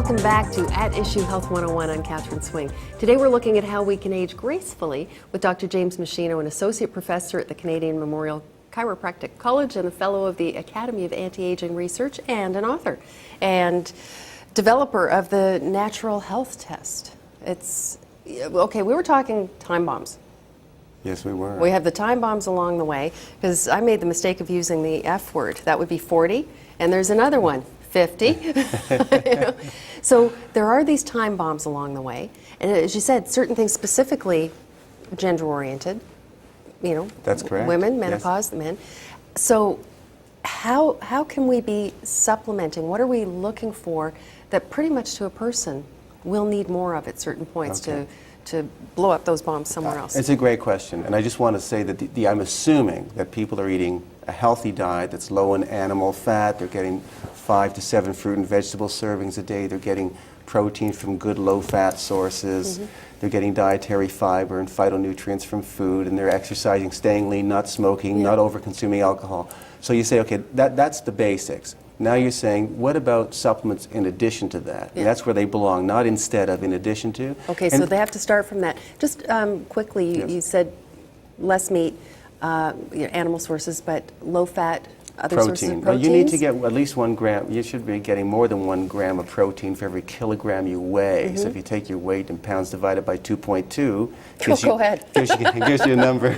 Welcome back to At Issue Health 101. I'm Catherine Swing. Today we're looking at how we can age gracefully with Dr. James Meschino, an associate professor at the Canadian Memorial Chiropractic College and a fellow of the Academy of Anti-Aging Research and an author and developer of the natural health test. Okay, we were talking time bombs. Yes, we were. We have the time bombs along the way because I made the mistake of using the F word. That would be 40, and there's another one. 50. You know? So there are these time bombs along the way. And as you said, certain things specifically gender-oriented, you know. That's correct. Women, menopause, yes. Men. So how can we be supplementing? What are we looking for that pretty much to a person will need more of at certain points to blow up those bombs somewhere else? It's a great question. And I just want to say that I'm assuming that people are eating a healthy diet that's low in animal fat. They're getting 5 to 7 fruit and vegetable servings a day. They're getting protein from good low-fat sources. Mm-hmm. They're getting dietary fiber and phytonutrients from food, and they're exercising, staying lean, not smoking, not over-consuming alcohol. So you say, okay, that's the basics. Now you're saying, what about supplements in addition to that? Yeah. That's where they belong, not instead of, in addition to. Okay, so they have to start from that. Just quickly, yes. You said less meat, animal sources, but low-fat, other sources of proteins? You need to get at least 1 gram. You should be getting more than 1 gram of protein for every kilogram you weigh. Mm-hmm. So if you take your weight in pounds divided by 2.2, go ahead. gives you a number.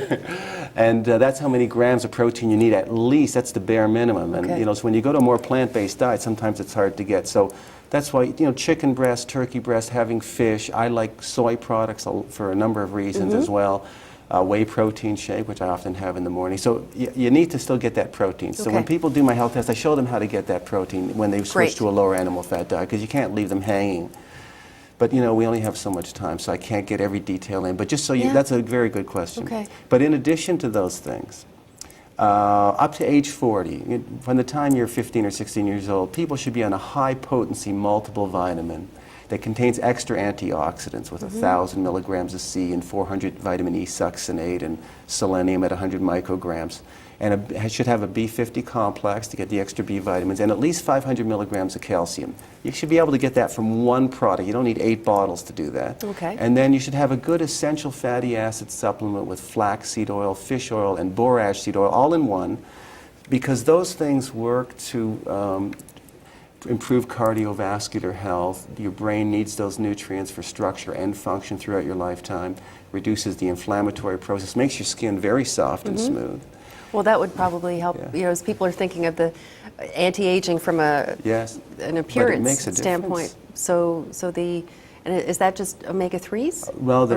And that's how many grams of protein you need at least. That's the bare minimum. And you know, so when you go to a more plant-based diet, sometimes it's hard to get. So that's why, you know, chicken breast, turkey breast, having fish. I like soy products for a number of reasons as well. Whey protein shake, which I often have in the morning. So you need to still get that protein. So when people do my health test, I show them how to get that protein when they switch to a lower animal fat diet, because you can't leave them hanging. But you know, we only have so much time, so I can't get every detail in. But just so you, that's a very good question. Okay. But in addition to those things, up to age 40, from the time you're 15 or 16 years old, people should be on a high-potency multiple vitamin that contains extra antioxidants with 1,000 milligrams of C and 400 vitamin E succinate and selenium at 100 micrograms. And it should have a B50 complex to get the extra B vitamins and at least 500 milligrams of calcium. You should be able to get that from one product. You don't need 8 bottles to do that. Okay. And then you should have a good essential fatty acid supplement with flaxseed oil, fish oil, and borage seed oil all in one, because those things work to improve cardiovascular health. Your brain needs those nutrients for structure and function throughout your lifetime, reduces the inflammatory process, makes your skin very soft and smooth. Well, that would probably help, you know, as people are thinking of the anti-aging from an appearance standpoint. So and is that just omega-3s? Well, the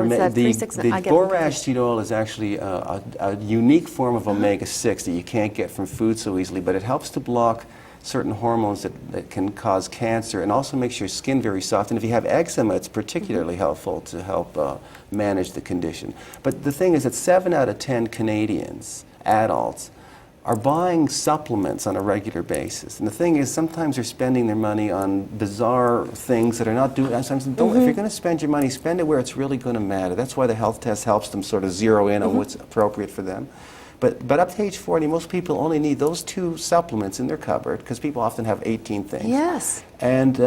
borage seed oil is actually a unique form of omega-6 that you can't get from food so easily, but it helps to block certain hormones that can cause cancer, and also makes your skin very soft. And if you have eczema, it's particularly helpful to help manage the condition. But the thing is that 7 out of 10 Canadians, adults, are buying supplements on a regular basis. And the thing is, sometimes they're spending their money on bizarre things that are not doing. If you're going to spend your money, spend it where it's really going to matter. That's why the health test helps them sort of zero in on what's appropriate for them. But up to age 40, most people only need those 2 supplements in their cupboard, because people often have 18 things. Yes. And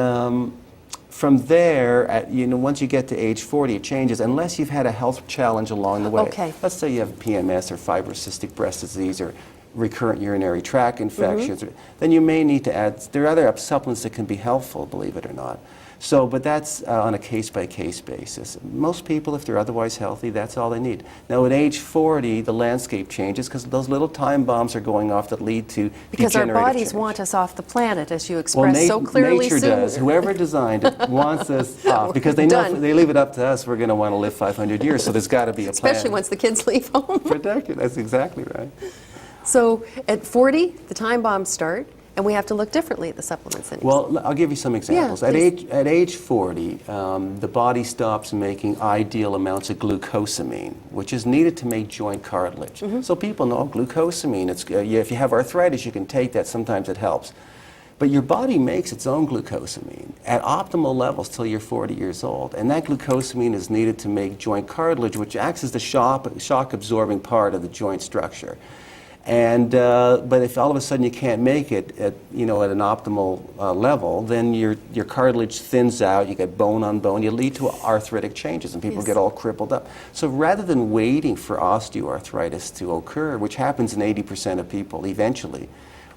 from there, once you get to age 40, it changes, unless you've had a health challenge along the way. Okay. Let's say you have PMS or fibrocystic breast disease or recurrent urinary tract infections. Then you may need to add, there are other supplements that can be helpful, believe it or not. So, but that's on a case-by-case basis. Most people, if they're otherwise healthy, that's all they need. Now, at age 40, the landscape changes because those little time bombs are going off that lead to because our bodies want us off the planet, as you expressed so clearly. Nature does. Whoever designed it wants us off, because they know if they leave it up to us, we're going to want to live 500 years. So there's got to be a plan. Especially once the kids leave home. Protect it. That's exactly right. So at 40, the time bombs start. And we have to look differently at the supplements. Well, I'll give you some examples. Yeah, at age 40, the body stops making ideal amounts of glucosamine, which is needed to make joint cartilage. So people know glucosamine. If you have arthritis, you can take that. Sometimes it helps. But your body makes its own glucosamine at optimal levels till you're 40 years old. And that glucosamine is needed to make joint cartilage, which acts as the shock-absorbing part of the joint structure. And but if all of a sudden you can't make it at at an optimal level, then your cartilage thins out. You get bone on bone. You lead to arthritic changes, and people get all crippled up. So rather than waiting for osteoarthritis to occur, which happens in 80% of people eventually,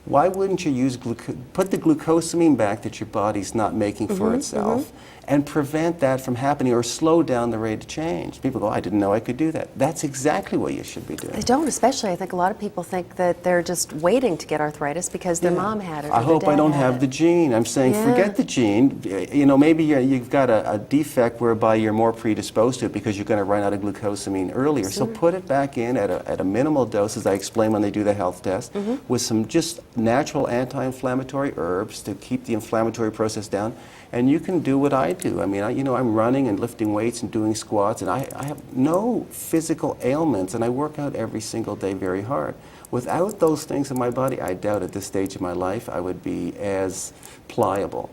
why wouldn't you use put the glucosamine back that your body's not making for itself, and prevent that from happening, or slow down the rate of change? People go, I didn't know I could do that. That's exactly what you should be doing. They don't, especially. I think a lot of people think that they're just waiting to get arthritis because their mom had it. Or I hope I don't have the gene. I'm saying forget the gene. Maybe you've got a defect whereby you're more predisposed to it because you're going to run out of glucosamine earlier. So put it back in at a minimal dose, as I explain when they do the health test, with some just natural anti-inflammatory herbs to keep the inflammatory process down. And you can do what I do. I mean, I'm running and lifting weights and doing squats, and I have no physical ailments, and I work out every single day very hard. Without those things in my body, I doubt at this stage of my life I would be as pliable.